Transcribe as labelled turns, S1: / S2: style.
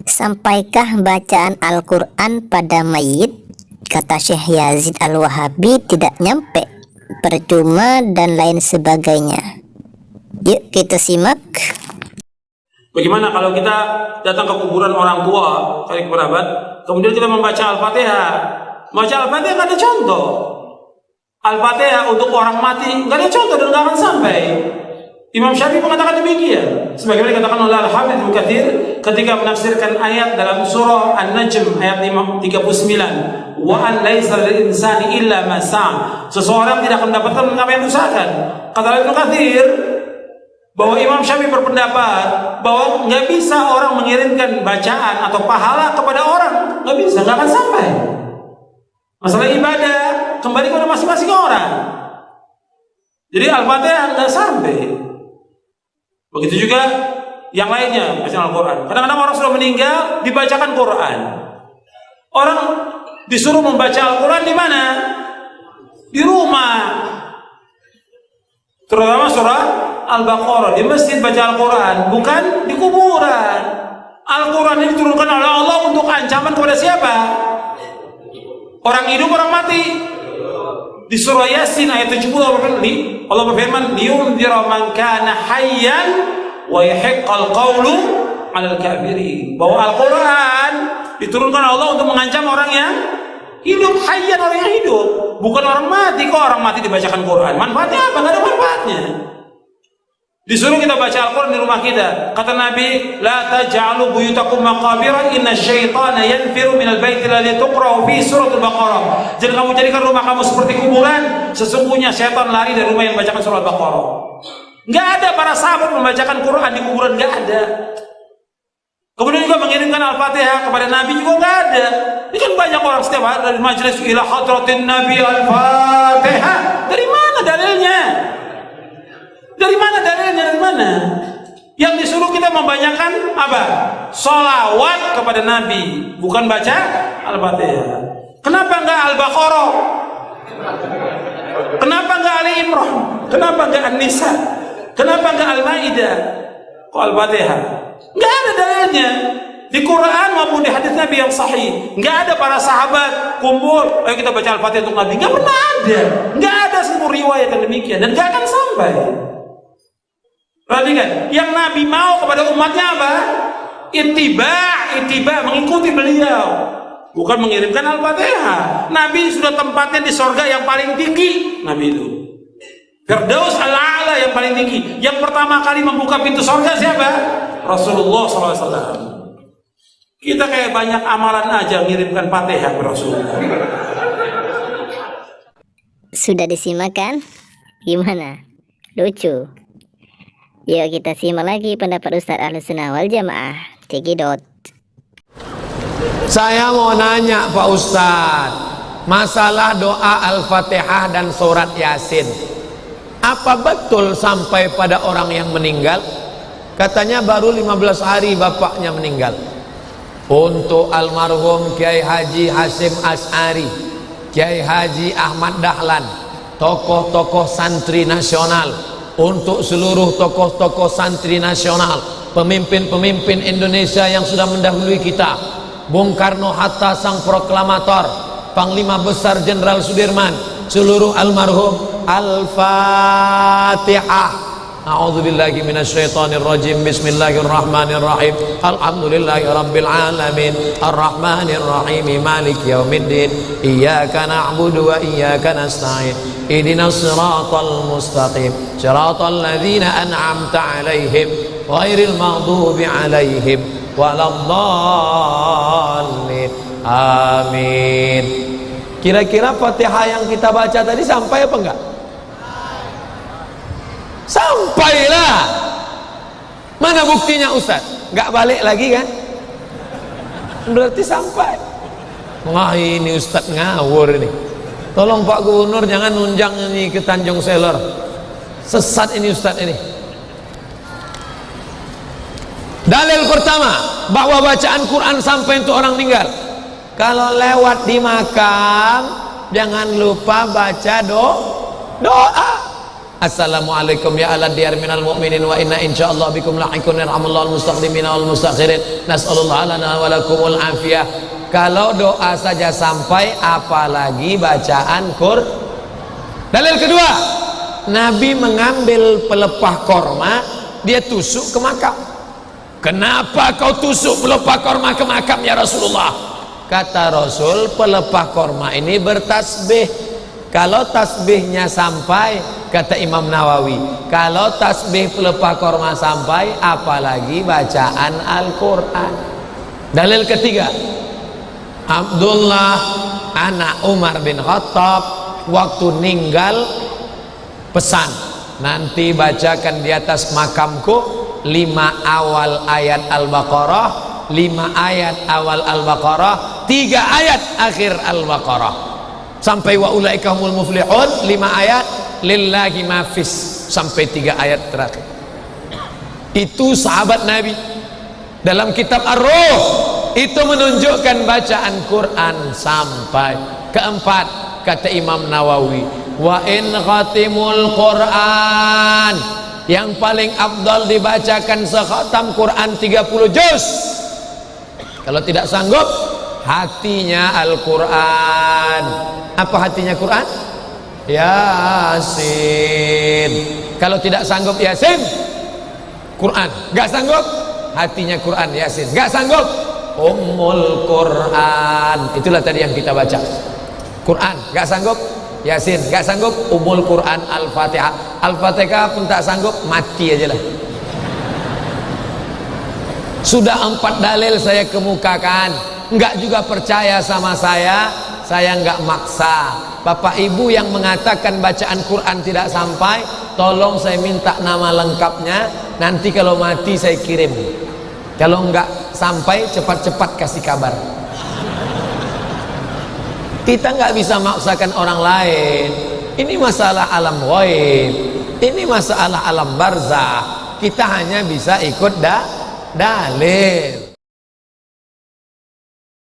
S1: Sampaikah bacaan Al-Quran pada mayit? Kata Syekh Yazid Al-Wahabi tidak nyampe, percuma dan lain sebagainya. Yuk kita simak.
S2: Bagaimana kalau kita datang ke kuburan orang tua, kali kerabat, kemudian kita membaca Al-Fatihah? Baca Al-Fatihah nggak ada contoh. Al-Fatihah untuk orang mati nggak ada contoh dan nggak akan sampai. Imam Syafi'i mengatakan demikian, sebagaimana dikatakan oleh Al-Hafidz Ibnu Katsir ketika menafsirkan ayat dalam surah An-Najm ayat 39, wa an laisa lil insani illa ma sa'a. Seseorang tidak akan mendapatkan apa yang diusahakan. Kata Ibnu Katsir bahwa Imam Syafi'i berpendapat bahwa nggak bisa orang mengirimkan bacaan atau pahala kepada orang, nggak bisa, nggak akan sampai. Masalah ibadah kembali kepada masing-masing orang. Jadi Al-Fatihah nggak sampai. Begitu juga yang lainnya, bacaan Al-Quran. Kadang-kadang orang sudah meninggal dibacakan Quran. Orang disuruh membaca Al-Quran di mana? Di rumah. Terutama surah Al-Baqarah, di masjid baca Al-Quran, bukan di kuburan. Al-Quran ini diturunkan oleh Allah untuk ancaman kepada siapa? Orang hidup, orang mati. Di surah Yasin ayat 70 Allah berfirman, liyunzira man kana hayyan wa yahiqqal qawlu 'alal kafirin. Bahwa Al-Quran diturunkan Allah untuk mengancam orang yang hidup, hayyan, orang yang hidup, bukan orang mati. Kok orang mati dibacakan Quran? Manfaatnya apa? Nggak ada manfaatnya. Disuruh kita baca Al-Quran di rumah kita. Kata Nabi, la taj'alu buyutakum maqabira inna syaitana yanfiru minal baiti alladhi tuqra'u fi suratul Baqarah. Jangan kamu jadikan rumah kamu seperti kuburan. Sesungguhnya syaitan lari dari rumah yang membacakan surah Al-Baqarah. Enggak ada para sahabat membacakan Quran di kuburan, enggak ada. Kemudian juga mengirimkan Al-Fatihah kepada Nabi juga enggak ada. Ini kan banyak orang setiap hari dari majelis ila hadratin Nabi Al-Fatihah. Dari mana dalilnya? Dari mana dalilnya? Dari mana? Yang disuruh kita membanyakan apa? Sholawat kepada Nabi, bukan baca Al-Fatihah. Kenapa enggak Al-Baqarah? Kenapa enggak Ali Imran? Kenapa enggak An-Nisa? Kenapa enggak Al-Maidah? Kok Al-Fatihah? Enggak ada dalilnya. Di Quran maupun di hadis Nabi yang sahih, enggak ada para sahabat kumpul, ayo kita baca Al-Fatihah untuk Nabi. Enggak pernah ada. Enggak ada seluruh riwayat yang demikian dan enggak akan sampai. Perhatikan, yang Nabi mau kepada umatnya apa? Ittiba, mengikuti beliau, bukan mengirimkan Al-Fatihah. Nabi sudah tempatnya di sorga yang paling tinggi. Nabi itu Firdaus Al-A'la yang paling tinggi. Yang pertama kali membuka pintu sorga siapa? Rasulullah SAW. Kita kayak banyak amalan aja mengirimkan Fatihah ke Rasulullah.
S1: Sudah disimak kan? Gimana? Lucu. Yuk kita simak lagi pendapat Ustadz Ahlussunnah wal Jamaah. Cekidot.
S3: Saya mau nanya Pak Ustadz, masalah doa Al-Fatihah dan surat Yasin, apa betul sampai pada orang yang meninggal? Katanya baru 15 hari bapaknya meninggal. Untuk almarhum Kiai Haji Hasyim Asy'ari, Kiai Haji Ahmad Dahlan, tokoh-tokoh santri nasional, untuk seluruh tokoh-tokoh santri nasional, pemimpin-pemimpin Indonesia yang sudah mendahului kita, Bung Karno Hatta sang proklamator, Panglima Besar Jenderal Sudirman, seluruh almarhum. Al-Fatihah. A'udzubillahi minasyaitonir rajim. Bismillahirrahmanirrahim. Alhamdulillahirabbil alamin. Arrahmanir rahim. Maliki yaumiddin. Iyyaka na'budu wa iyyaka nasta'in. Ihdinas siratal mustaqim. Siratal ladzina an'amta 'alaihim ghairil maghdubi 'alaihim waladdallin. Amin. Kira-kira Fatihah yang kita baca tadi sampai apa enggak? Sampailah. Mana buktinya Ustaz? Enggak balik lagi kan? Berarti sampai. Wah ini Ustaz ngawur ini. Tolong Pak Gubernur jangan nunjang ini ke Tanjung Selor. Sesat ini Ustaz ini. Dalil pertama bahwa bacaan Quran sampai untuk orang meninggal. Kalau lewat di makam jangan lupa baca doa. Assalamualaikum ya ala diyar minal mu'minin wa inna insyaallah bikum lahiqun yarhamullahu al-mustaqdimina wal mustakhirin nas'alullah lana wa lakumul afiyah. Kalau doa saja sampai, apalagi bacaan Qur'an. Dalil kedua, Nabi mengambil pelepah korma, dia tusuk ke makam. Kenapa kau tusuk pelepah korma ke makam ya Rasulullah? Kata Rasul, pelepah korma ini bertasbih. Kalau tasbihnya sampai, kata Imam Nawawi, kalau tasbih pelepah korma sampai, apalagi bacaan Al-Quran. Dalil ketiga, Abdullah anak Umar bin Khattab waktu ninggal pesan, nanti bacakan di atas makamku 5 awal ayat Al-Baqarah, 5 ayat awal Al-Baqarah, 3 ayat akhir Al-Baqarah, sampai wa ulaika humul muflihun, 5 ayat lillahi mafis, sampai 3 ayat terakhir. Itu sahabat Nabi. Dalam kitab Ar-Ruh itu menunjukkan bacaan Quran sampai. Keempat, kata Imam Nawawi, wa in khatimul Quran, yang paling afdal dibacakan sekhatam Quran 30 juz. Kalau tidak sanggup, hatinya Al-Quran. Apa hatinya Quran? Yasin. Kalau tidak sanggup Yasin, Quran. Gak sanggup, hatinya Quran, Yasin. Gak sanggup, Ummul Quran. Itulah tadi yang kita baca. Quran, gak sanggup, Yasin. Gak sanggup, Ummul Quran, Al-Fatihah. Al-Fatihah pun tak sanggup, mati aja lah. Sudah 4 dalil saya kemukakan, enggak juga percaya sama saya enggak maksa. Bapak ibu yang mengatakan bacaan Quran tidak sampai, tolong saya minta nama lengkapnya, nanti kalau mati saya kirim. Kalau enggak sampai, cepat-cepat kasih kabar. Kita enggak bisa maksakan orang lain. Ini masalah alam ghaib, ini masalah alam barzah. Kita hanya bisa ikut dalil.